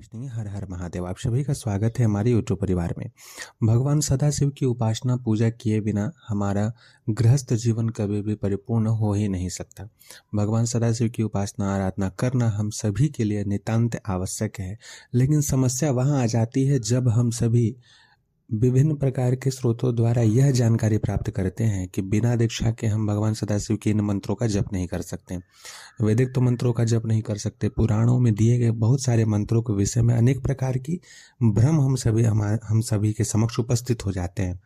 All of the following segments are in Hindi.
लिस्टिंग हर हर महादेव। आप सभी का स्वागत है हमारे यूट्यूब परिवार में। भगवान सदाशिव की उपासना पूजा किए बिना हमारा गृहस्थ जीवन कभी भी परिपूर्ण हो ही नहीं सकता। भगवान सदाशिव की उपासना आराधना करना हम सभी के लिए नितांत आवश्यक है, लेकिन समस्या वहाँ आ जाती है जब हम सभी विभिन्न प्रकार के स्रोतों द्वारा यह जानकारी प्राप्त करते हैं कि बिना दीक्षा के हम भगवान सदाशिव के इन मंत्रों का जप नहीं कर सकते। वैदिक तो मंत्रों का जप नहीं कर सकते। पुराणों में दिए गए बहुत सारे मंत्रों के विषय में अनेक प्रकार की भ्रम हम सभी के समक्ष उपस्थित हो जाते हैं,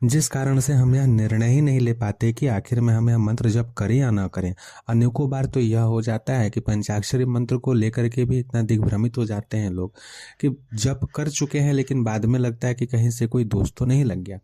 जिस कारण से हम यह निर्णय ही नहीं ले पाते कि आखिर में हम यह मंत्र जप करें या ना करें। अनेकों बार तो यह हो जाता है कि पंचाक्षरी मंत्र को लेकर के भी इतना दिग्भ्रमित हो जाते हैं लोग कि जप कर चुके हैं, लेकिन बाद में लगता है कि कहीं से कोई दोष तो नहीं लग गया।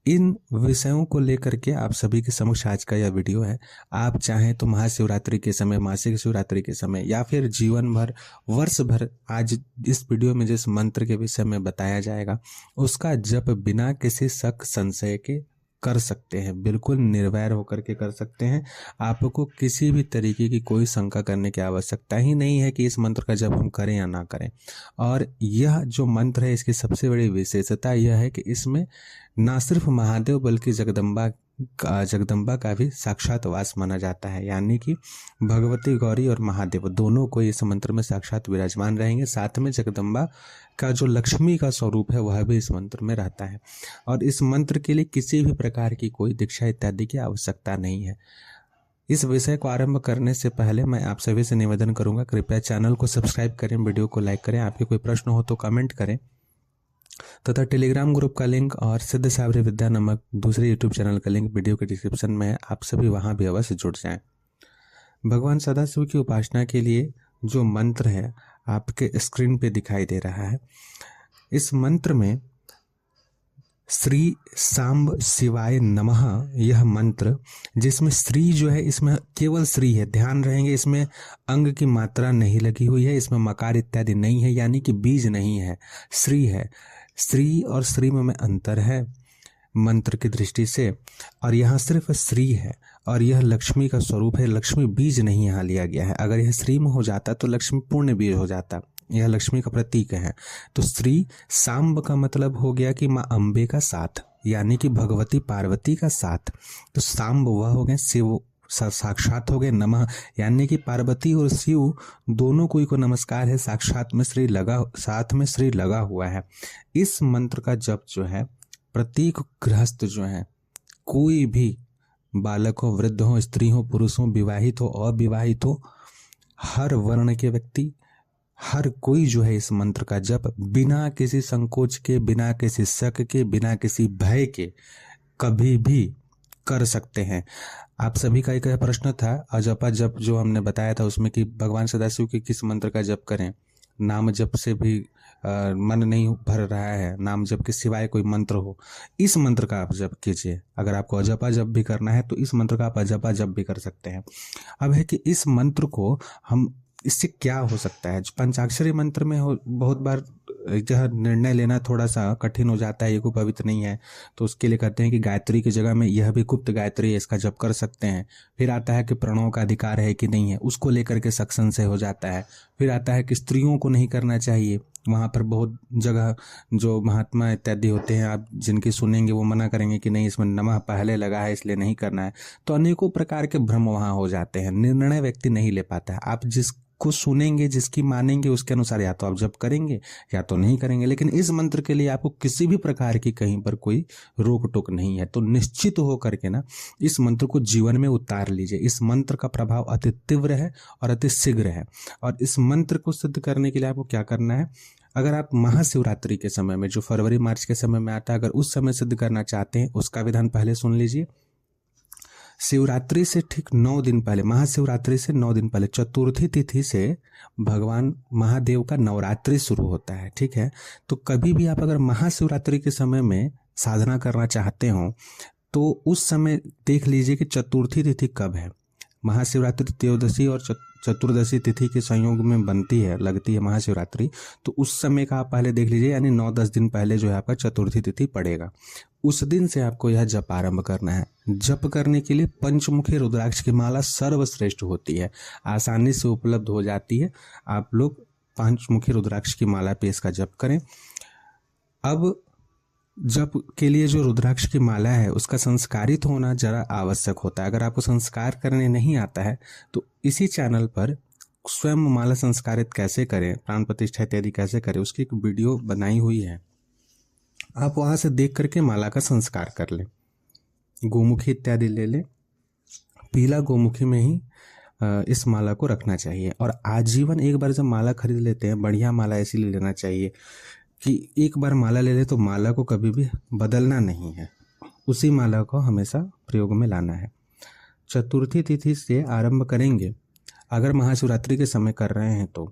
इन विषयों को लेकर के आप सभी के समक्ष आज का यह वीडियो है। आप चाहें तो महाशिवरात्रि के समय, मासिक शिवरात्रि के समय या फिर जीवन भर, वर्ष भर, आज इस वीडियो में जिस मंत्र के विषय में बताया जाएगा उसका जप बिना किसी शक संशय के कर सकते हैं। बिल्कुल निर्वैर होकर के कर सकते हैं। आपको किसी भी तरीके की कोई शंका करने की आवश्यकता ही नहीं है कि इस मंत्र का जप हम करें या ना करें। और यह जो मंत्र है, इसकी सबसे बड़ी विशेषता यह है कि इसमें ना सिर्फ महादेव बल्कि जगदम्बा का भी साक्षात वास माना जाता है, यानी कि भगवती गौरी और महादेव दोनों को इस मंत्र में साक्षात विराजमान रहेंगे। साथ में जगदम्बा का जो लक्ष्मी का स्वरूप है वह भी इस मंत्र में रहता है। और इस मंत्र के लिए किसी भी प्रकार की कोई दीक्षा इत्यादि की आवश्यकता नहीं है। इस विषय को आरंभ करने से पहले मैं आप सभी से निवेदन करूंगा, कृपया चैनल को सब्सक्राइब करें, वीडियो को लाइक करें, आपके कोई प्रश्न हो तो कमेंट करें, तथा टेलीग्राम ग्रुप का लिंक और सिद्ध साबरी विद्या नामक दूसरे यूट्यूब चैनल का लिंक वीडियो के डिस्क्रिप्शन में है। आप सभी वहां भी अवश्य जुड़ जाएं। भगवान सदाशिव की उपासना के लिए जो मंत्र है आपके स्क्रीन पे दिखाई दे रहा है। इस मंत्र में श्री सांब शिवाय नमः यह मंत्र, जिसमें श्री जो है इसमें केवल श्री है, ध्यान रहेंगे इसमें अंग की मात्रा नहीं लगी हुई है, इसमें मकार इत्यादि नहीं है, यानी कि बीज नहीं है, श्री है। श्री और श्री में अंतर है मंत्र की दृष्टि से, और यहाँ सिर्फ श्री है और यह लक्ष्मी का स्वरूप है। लक्ष्मी बीज नहीं यहाँ लिया गया है। अगर यह श्री में हो जाता तो लक्ष्मी पूर्ण बीज हो जाता, यह लक्ष्मी का प्रतीक है। तो श्री सांब का मतलब हो गया कि माँ अम्बे का साथ, यानी कि भगवती पार्वती का साथ। तो सांब वह हो गए, शिव साक्षात हो गए, नमः यानी कि पार्वती और शिव दोनों को नमस्कार है। साक्षात में श्री लगा, साथ में श्री लगा हुआ है। इस मंत्र का जप जो है प्रत्येक गृहस्थ जो है, कोई भी बालक हो, वृद्ध हो, स्त्री हो, पुरुष हो, विवाहित हो, अविवाहित हो, हर वर्ण के व्यक्ति, हर कोई जो है इस मंत्र का जप बिना किसी संकोच के, बिना किसी शक के, बिना किसी भय के कभी भी कर सकते हैं। आप सभी का एक प्रश्न था अजपा जप जो हमने बताया था उसमें कि भगवान सदाशिव के किस मंत्र का जप करें। नाम जप से भी मन नहीं भर रहा है, नाम जप के सिवाय कोई मंत्र हो, इस मंत्र का आप जप कीजिए। अगर आपको अजपा जप भी करना है तो इस मंत्र का आप अजपा जप भी कर सकते हैं। अब है कि इस मंत्र को हम, इससे क्या हो सकता है। पंचाक्षरी मंत्र में बहुत बार यह निर्णय लेना थोड़ा सा कठिन हो जाता है, ये कोई पवित्र नहीं है, तो उसके लिए कहते हैं कि गायत्री की जगह में यह भी गुप्त गायत्री है, इसका जप कर सकते हैं। फिर आता है कि प्रणव का अधिकार है कि नहीं है, उसको लेकर के शक संशय हो जाता है। फिर आता है कि स्त्रियों को नहीं करना चाहिए, वहाँ पर बहुत जगह जो महात्मा इत्यादि होते हैं आप जिनकी सुनेंगे वो मना करेंगे कि नहीं इसमें नमः पहले लगा है इसलिए नहीं करना है। तो अनेकों प्रकार के भ्रम वहाँ हो जाते हैं, निर्णय व्यक्ति नहीं ले पाता है। आप जिसको सुनेंगे, जिसकी मानेंगे, उसके अनुसार या तो आप जप करेंगे या तो नहीं करेंगे। लेकिन इस मंत्र के लिए आपको किसी भी प्रकार की कहीं पर कोई रोक टोक नहीं है। तो निश्चित हो करके ना इस मंत्र को जीवन में उतार लीजिए। इस मंत्र का प्रभाव अति तीव्र है और अति शीघ्र है। और इस मंत्र को सिद्ध करने के लिए आपको क्या करना है, अगर आप महाशिवरात्रि के समय में, जो फरवरी मार्च के समय में आता है, अगर उस समय सिद्ध करना चाहते हैं उसका विधान पहले सुन लीजिए। शिवरात्रि से ठीक 9 दिन पहले, महाशिवरात्रि से 9 दिन पहले, चतुर्थी तिथि से भगवान महादेव का नवरात्रि शुरू होता है। ठीक है, तो कभी भी आप अगर महाशिवरात्रि के समय में साधना करना चाहते हो तो उस समय देख लीजिए कि चतुर्थी तिथि कब है। महाशिवरात्रि त्रयोदशी और चतुर्दशी तिथि के संयोग में बनती है, लगती है महाशिवरात्रि। तो उस समय का आप पहले देख लीजिए, यानी 9-10 दिन पहले जो है आपका चतुर्थी तिथि पड़ेगा। उस दिन से आपको यह जप आरंभ करना है। जप करने के लिए पंचमुखी रुद्राक्ष की माला सर्वश्रेष्ठ होती है, आसानी से उपलब्ध हो जाती है। आप लोग पंचमुखी रुद्राक्ष की माला पे इसका जप करें। अब जप के लिए जो रुद्राक्ष की माला है उसका संस्कारित होना जरा आवश्यक होता है। अगर आपको संस्कार करने नहीं आता है तो इसी चैनल पर स्वयं माला संस्कारित कैसे करें, प्राण प्रतिष्ठा इत्यादि कैसे करें, उसकी एक वीडियो बनाई हुई है, आप वहाँ से देख करके माला का संस्कार कर लें। गोमुखी इत्यादि ले लें, पीला गोमुखी में ही इस माला को रखना चाहिए। और आजीवन एक बार जब माला खरीद लेते हैं, बढ़िया माला ऐसी ले लेना चाहिए कि एक बार माला ले ले तो माला को कभी भी बदलना नहीं है, उसी माला को हमेशा प्रयोग में लाना है। चतुर्थी तिथि से आरंभ करेंगे। अगर महाशिवरात्रि के समय कर रहे हैं तो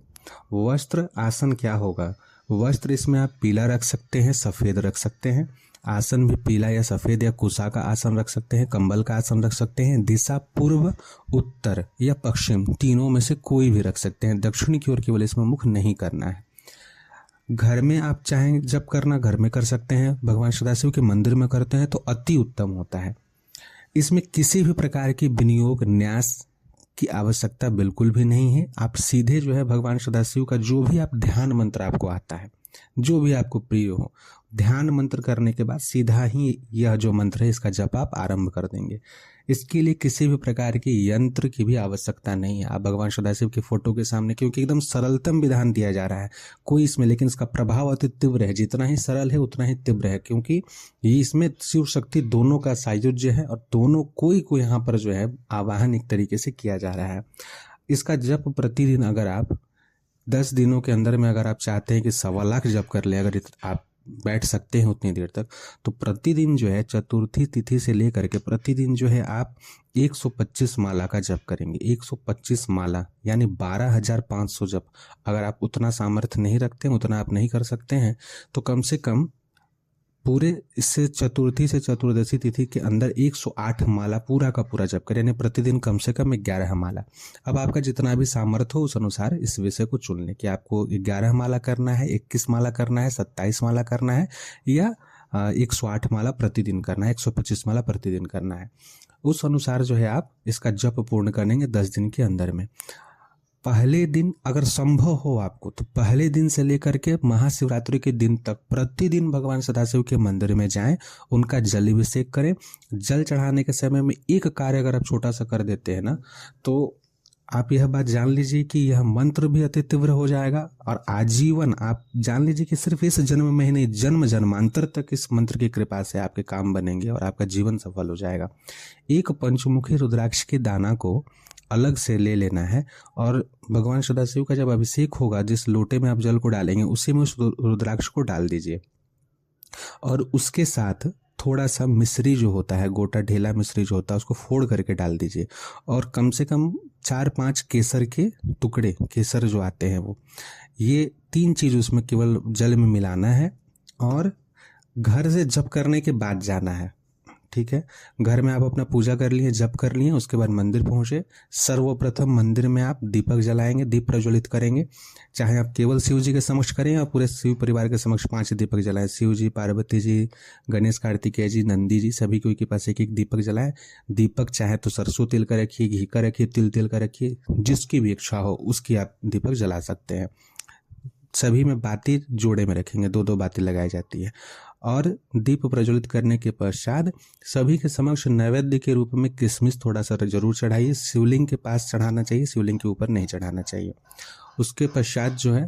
वस्त्र आसन क्या होगा, वस्त्र इसमें आप पीला रख सकते हैं, सफ़ेद रख सकते हैं। आसन भी पीला या सफ़ेद या कुशा का आसन रख सकते हैं, कंबल का आसन रख सकते हैं। दिशा पूर्व, उत्तर या पश्चिम, तीनों में से कोई भी रख सकते हैं। दक्षिण की ओर केवल इसमें मुख नहीं करना है। घर में आप चाहें जब करना घर में कर सकते हैं, भगवान सदाशिव के मंदिर में करते हैं तो अति उत्तम होता है। इसमें किसी भी प्रकार की विनियोग न्यास की आवश्यकता बिल्कुल भी नहीं है। आप सीधे जो है भगवान सदाशिव का जो भी आप ध्यान मंत्र आपको आता है, जो भी आपको प्रिय हो, ध्यान मंत्र करने के बाद सीधा ही यह जो मंत्र है इसका जप आप आरंभ कर देंगे। इसके लिए किसी भी प्रकार की यंत्र की भी आवश्यकता नहीं है। आप भगवान सदाशिव की फोटो के सामने, क्योंकि एकदम सरलतम विधान दिया जा रहा है, कोई इसमें, लेकिन इसका प्रभाव अति तीव्र है। जितना ही सरल है उतना ही तीव्र है, क्योंकि ये इसमें शिव शक्ति दोनों का सायुज्य है और दोनों को यहाँ पर जो है आवाहन एक तरीके से किया जा रहा है। इसका जप प्रतिदिन अगर आप 10 दिनों के अंदर में अगर आप चाहते हैं कि 1.25 लाख जप कर ले, अगर आप बैठ सकते हैं उतनी देर तक, तो प्रतिदिन जो है चतुर्थी तिथि से लेकर के प्रतिदिन जो है आप 125 माला का जप करेंगे। 125 माला यानी 12,500 जप। अगर आप उतना सामर्थ्य नहीं रखते हैं, उतना आप नहीं कर सकते हैं, तो कम से कम पूरे इससे चतुर्थी से चतुर्दशी तिथि के अंदर 108 माला पूरा का पूरा जप करें, यानी प्रतिदिन कम से कम 11 माला। अब आपका जितना भी सामर्थ्य हो उस अनुसार इस विषय को चुन लें कि आपको 11 माला करना है, 21 माला करना है, 27 माला करना है, या 108 माला प्रतिदिन करना है, 125 माला प्रतिदिन करना है। उस अनुसार जो है आप इसका जप पूर्ण करेंगे 10 दिन के अंदर में। पहले दिन अगर संभव हो आपको तो पहले दिन से लेकर के महाशिवरात्रि के दिन तक प्रतिदिन भगवान सदाशिव के मंदिर में जाएं, उनका जल अभिषेक करें। जल चढ़ाने के समय में एक कार्य अगर आप छोटा सा कर देते हैं ना, तो आप यह बात जान लीजिए कि यह मंत्र भी अति तीव्र हो जाएगा और आजीवन आप जान लीजिए कि सिर्फ इस जन्म में ही नहीं, जन्म जन्मांतर तक इस मंत्र की कृपा से आपके काम बनेंगे और आपका जीवन सफल हो जाएगा। एक पंचमुखी रुद्राक्ष के दाना को अलग से ले लेना है और भगवान सदाशिव का जब अभिषेक होगा, जिस लोटे में आप जल को डालेंगे उसी में उस रुद्राक्ष को डाल दीजिए और उसके साथ थोड़ा सा मिश्री जो होता है, गोटा ढेला मिश्री जो होता है, उसको फोड़ करके डाल दीजिए और कम से कम 4-5 केसर के टुकड़े, केसर जो आते हैं वो, ये 3 चीज़ उसमें केवल जल में मिलाना है और घर से जप करने के बाद जाना है। ठीक है, घर में आप अपना पूजा कर लिए, जप कर लिए, उसके बाद मंदिर पहुंचे। सर्वप्रथम मंदिर में आप दीपक जलाएंगे, दीप प्रज्वलित करेंगे। चाहे आप केवल शिव जी के समक्ष करें या पूरे शिव परिवार के समक्ष 5 दीपक जलाएं। शिव जी, पार्वती जी, गणेश कार्तिकेय जी, नंदी जी, सभी कोई के पास एक दीपक जलाएं। दीपक चाहे तो सरसों तेल का रखिए, घी का रखिए, तिल का रखिए, जिसकी भी इच्छा हो उसकी आप दीपक जला सकते हैं। सभी में बाती जोड़े में रखेंगे, 2-2 बाती लगाई जाती है और दीप प्रज्वलित करने के पश्चात सभी के समक्ष नैवेद्य के रूप में किशमिश थोड़ा सा जरूर चढ़ाइए। शिवलिंग के पास चढ़ाना चाहिए, शिवलिंग के ऊपर नहीं चढ़ाना चाहिए। उसके पश्चात जो है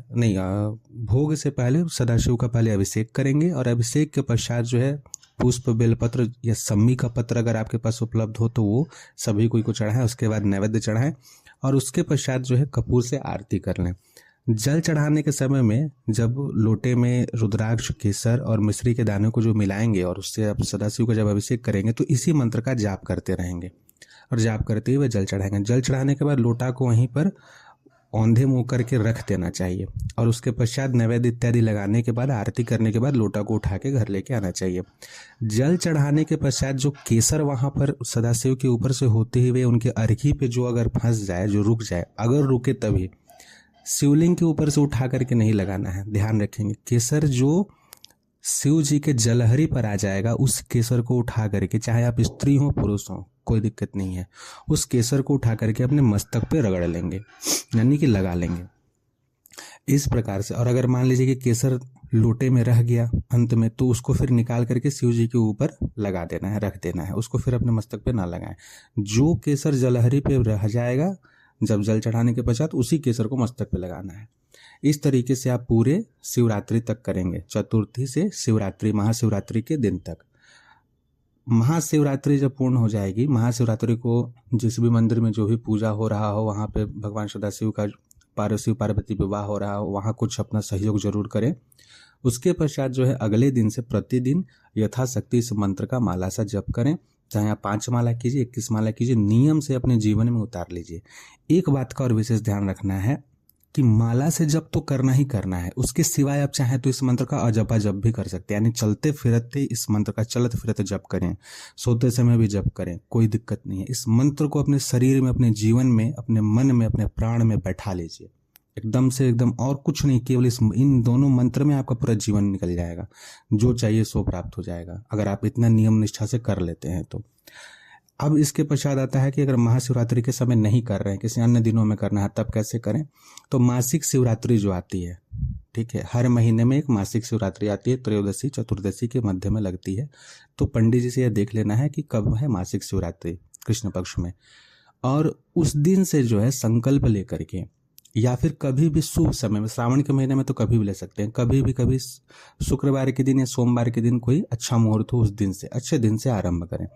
भोग से पहले सदाशिव का पहले अभिषेक करेंगे और अभिषेक के पश्चात जो है पुष्प, बेलपत्र या सम्मी का पत्र अगर आपके पास उपलब्ध हो तो वो सभी कोई को चढ़ाएं। उसके बाद नैवेद्य चढ़ाएं और उसके पश्चात जो है कपूर से आरती कर लें। जल चढ़ाने के समय में जब लोटे में रुद्राक्ष, केसर और मिश्री के दाने को जो मिलाएंगे और उससे आप सदाशिव का जब अभिषेक करेंगे तो इसी मंत्र का जाप करते रहेंगे और जाप करते हुए जल चढ़ाएंगे। जल चढ़ाने के बाद लोटा को वहीं पर औंधे मुंह करके रख देना चाहिए और उसके पश्चात नैवेद्य इत्यादि लगाने के बाद, आरती करने के बाद लोटा को उठा के घर लेके आना चाहिए। जल चढ़ाने के पश्चात जो केसर वहां पर सदाशिव के ऊपर से होते हुए उनके अर्घी पे जो अगर फंस जाए, जो रुक जाए, अगर रुके तभी शिवलिंग के ऊपर से उठा करके नहीं लगाना है। ध्यान रखेंगे, केसर जो शिव जी के जलहरी पर आ जाएगा उस केसर को उठा करके, चाहे आप स्त्री हो पुरुष हो कोई दिक्कत नहीं है, उस केसर को उठा करके अपने मस्तक पे रगड़ लेंगे, यानी कि लगा लेंगे। इस प्रकार से। और अगर मान लीजिए कि केसर लोटे में रह गया अंत में, तो उसको फिर निकाल करके शिव जी के ऊपर लगा देना है, रख देना है, उसको फिर अपने मस्तक पे ना लगाएं। जो केसर जलहरी पे रह जाएगा जब जल चढ़ाने के पश्चात, उसी केसर को मस्तक पे लगाना है। इस तरीके से आप पूरे शिवरात्रि तक करेंगे, चतुर्थी से शिवरात्रि, महाशिवरात्रि के दिन तक। महाशिवरात्रि जब पूर्ण हो जाएगी, महाशिवरात्रि को जिस भी मंदिर में जो भी पूजा हो रहा हो, वहाँ पे भगवान सदाशिव का शिव पार्वती विवाह हो रहा हो, वहाँ कुछ अपना सहयोग जरूर करें। उसके पश्चात जो है अगले दिन से प्रतिदिन यथाशक्ति इस मंत्र का माला सा जप करें। चाहे आप 5 माला कीजिए, 21 माला कीजिए, नियम से अपने जीवन में उतार लीजिए। एक बात का और विशेष ध्यान रखना है कि माला से जप तो करना ही करना है, उसके सिवाय आप चाहें तो इस मंत्र का अजपा जप भी कर सकते हैं, यानी चलते फिरते इस मंत्र का चलत फिरते जप करें, सोते समय भी जप करें, कोई दिक्कत नहीं है। इस मंत्र को अपने शरीर में, अपने जीवन में, अपने मन में, अपने प्राण में बैठा लीजिए एकदम से एकदम, और कुछ नहीं, केवल इन दोनों मंत्र में आपका पूरा जीवन निकल जाएगा, जो चाहिए सो प्राप्त हो जाएगा, अगर आप इतना नियम निष्ठा से कर लेते हैं तो। अब इसके पश्चात आता है कि अगर महाशिवरात्रि के समय नहीं कर रहे हैं, किसी अन्य दिनों में करना है, तब कैसे करें। तो मासिक शिवरात्रि जो आती है, ठीक है, हर महीने में एक मासिक शिवरात्रि आती है, त्रयोदशी चतुर्दशी के मध्य में लगती है। तो पंडित जी से यह देख लेना है कि कब है मासिक शिवरात्रि कृष्ण पक्ष में, और उस दिन से जो है संकल्प लेकर के, या फिर कभी भी शुभ समय में, श्रावण के महीने में तो कभी भी ले सकते हैं, कभी भी, कभी शुक्रवार के दिन या सोमवार के दिन कोई अच्छा मुहूर्त हो, उस दिन से, अच्छे दिन से आरंभ करें।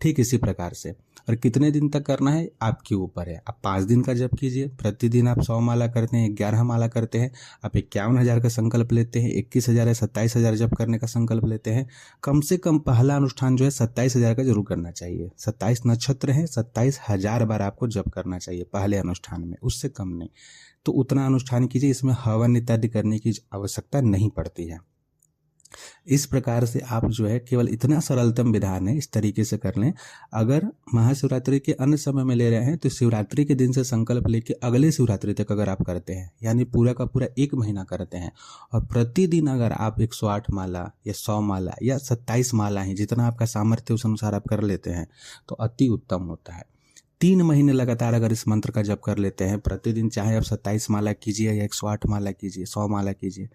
ठीक इसी प्रकार से। और कितने दिन तक करना है आपके ऊपर है। आप 5 दिन का जप कीजिए, प्रतिदिन आप 100 माला करते हैं, 11 माला करते हैं, आप 51,000 का संकल्प लेते हैं, 21,000 या 27,000 जप करने का संकल्प लेते हैं, कम से कम पहला अनुष्ठान जो है 27,000 का जरूर करना चाहिए। 27 नक्षत्र है, 27,000 बार आपको जप करना चाहिए पहले अनुष्ठान में, उससे कम नहीं। तो उतना अनुष्ठान कीजिए, इसमें हवन इत्यादि करने की आवश्यकता नहीं पड़ती है। इस प्रकार से आप जो है, केवल इतना सरलतम विधान है, इस तरीके से कर लें। अगर महाशिवरात्रि के अन्य समय में ले रहे हैं तो शिवरात्रि के दिन से संकल्प लेके अगले शिवरात्रि तक अगर आप करते हैं, यानी पूरा का पूरा 1 महीना करते हैं, और प्रतिदिन अगर आप 108 माला या 100 माला या 27 माला है, जितना आपका सामर्थ्य उस अनुसार आप कर लेते हैं, तो अति उत्तम होता है। 3 महीने लगातार अगर इस मंत्र का जप कर लेते हैं प्रतिदिन, चाहे आप 27 माला कीजिए या 108 माला कीजिए, 100 माला कीजिए,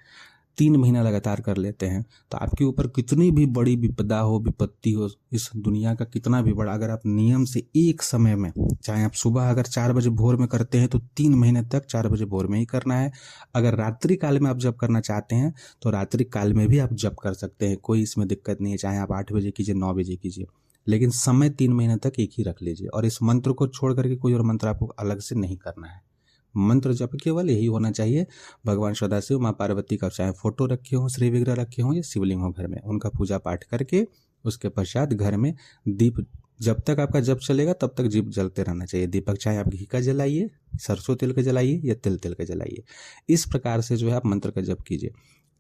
3 महीना लगातार कर लेते हैं, तो आपके ऊपर कितनी भी बड़ी विपदा हो, विपत्ति हो, इस दुनिया का कितना भी बड़ा, अगर आप नियम से एक समय में, चाहे आप सुबह अगर 4 बजे भोर में करते हैं तो 3 महीने तक 4 बजे भोर में ही करना है। अगर रात्रि काल में आप जप करना चाहते हैं तो रात्रि काल में भी आप जप कर सकते हैं, कोई इसमें दिक्कत नहीं है, चाहे आप 8 बजे कीजिए, 9 बजे कीजिए, लेकिन समय 3 महीने तक एक ही रख लीजिए। और इस मंत्र को छोड़ करके कोई और मंत्र आपको अलग से नहीं करना है। मंत्र जप केवल यही होना चाहिए, भगवान सदाशिव, माँ पार्वती का चाहे फोटो रखे हों, श्री विग्रह रखे हों या शिवलिंग हो घर में, उनका पूजा पाठ करके उसके पश्चात घर में दीप, जब तक आपका जप चलेगा तब तक दीप जलते रहना चाहिए। दीपक चाहे आप घी का जलाइए, सरसों तेल का जलाइए या तिल का जलाइए। इस प्रकार से जो है आप मंत्र का जप कीजिए।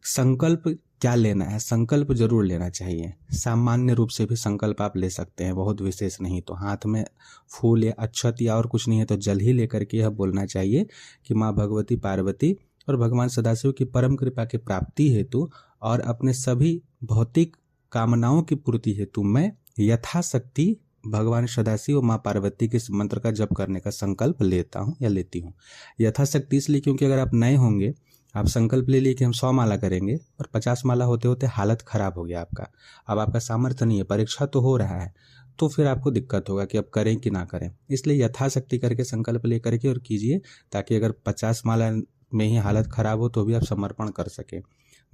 संकल्प क्या लेना है, संकल्प जरूर लेना चाहिए। सामान्य रूप से भी संकल्प आप ले सकते हैं, बहुत विशेष नहीं तो। हाथ में फूल या अक्षत या और कुछ नहीं है तो जल ही लेकर के यह बोलना चाहिए कि माँ भगवती पार्वती और भगवान सदाशिव की परम कृपा की प्राप्ति हेतु और अपने सभी भौतिक कामनाओं की पूर्ति हेतु मैं यथाशक्ति भगवान सदाशिव और माँ पार्वती के इस मंत्र का जप करने का संकल्प लेता हूँ या लेती हूँ। यथाशक्ति इसलिए क्योंकि अगर आप नए होंगे, आप संकल्प ले लिए कि हम 100 माला करेंगे और 50 माला होते होते हालत खराब हो गया आपका, अब आपका सामर्थ्य नहीं है, परीक्षा तो हो रहा है, तो फिर आपको दिक्कत होगा कि अब करें कि ना करें। इसलिए यथाशक्ति करके संकल्प ले करके और कीजिए, ताकि अगर 50 माला में ही हालत खराब हो तो भी आप समर्पण कर सकें।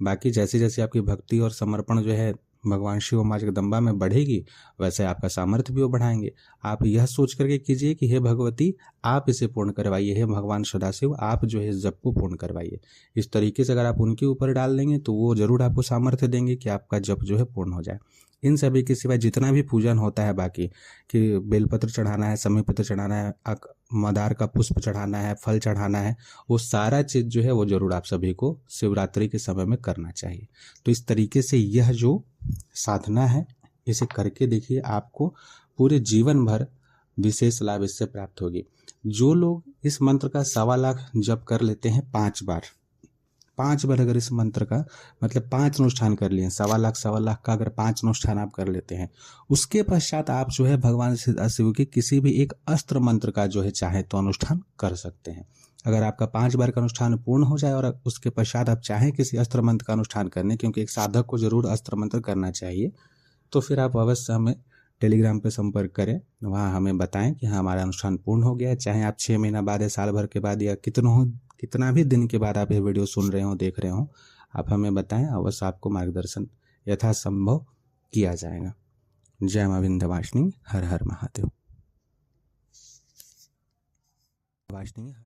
बाकी जैसे जैसे आपकी भक्ति और समर्पण जो है भगवान शिव माँ जगदम्बा में बढ़ेगी, वैसे आपका सामर्थ्य भी वो बढ़ाएंगे। आप यह सोच करके कीजिए कि हे भगवती आप इसे पूर्ण करवाइए, हे भगवान सदाशिव आप जो है इस जप को पूर्ण करवाइए। इस तरीके से अगर आप उनके ऊपर डाल देंगे तो वो जरूर आपको सामर्थ्य देंगे कि आपका जप जो है पूर्ण हो जाए। इन सभी के सिवाय जितना भी पूजन होता है बाकी, कि बेलपत्र चढ़ाना है, समी पत्र चढ़ाना है, मदार का पुष्प चढ़ाना है, फल चढ़ाना है, वो सारा चीज़ जो है वो जरूर आप सभी को शिवरात्रि के समय में करना चाहिए। तो इस तरीके से यह जो साधना है इसे करके देखिए, आपको पूरे जीवन भर विशेष लाभ इससे प्राप्त होगी। जो लोग इस मंत्र का 1.25 लाख जप कर लेते हैं 5 बार अगर इस मंत्र का मतलब 5 अनुष्ठान कर लिए, 1.25 लाख का अगर 5 अनुष्ठान आप कर लेते हैं, उसके पश्चात आप जो है भगवान शिव के किसी भी एक अस्त्र मंत्र का जो है चाहे तो अनुष्ठान कर सकते हैं। अगर आपका 5 बार का अनुष्ठान पूर्ण हो जाए और उसके पश्चात आप चाहें किसी अस्त्र मंत्र का अनुष्ठान करने, क्योंकि एक साधक को जरूर अस्त्र मंत्र करना चाहिए, तो फिर आप अवश्य हमें टेलीग्राम पे संपर्क करें, वहाँ हमें बताएं कि हाँ हमारा अनुष्ठान पूर्ण हो गया है। चाहे आप 6 महीना बाद या साल भर के बाद या कितना भी दिन के बाद आप ये वीडियो सुन रहे हो, देख रहे हो, आप हमें बताएं, अवश्य आपको मार्गदर्शन यथासंभव किया जाएगा। जय मां विंध्यवासिनी, हर हर महादेव। वासिनी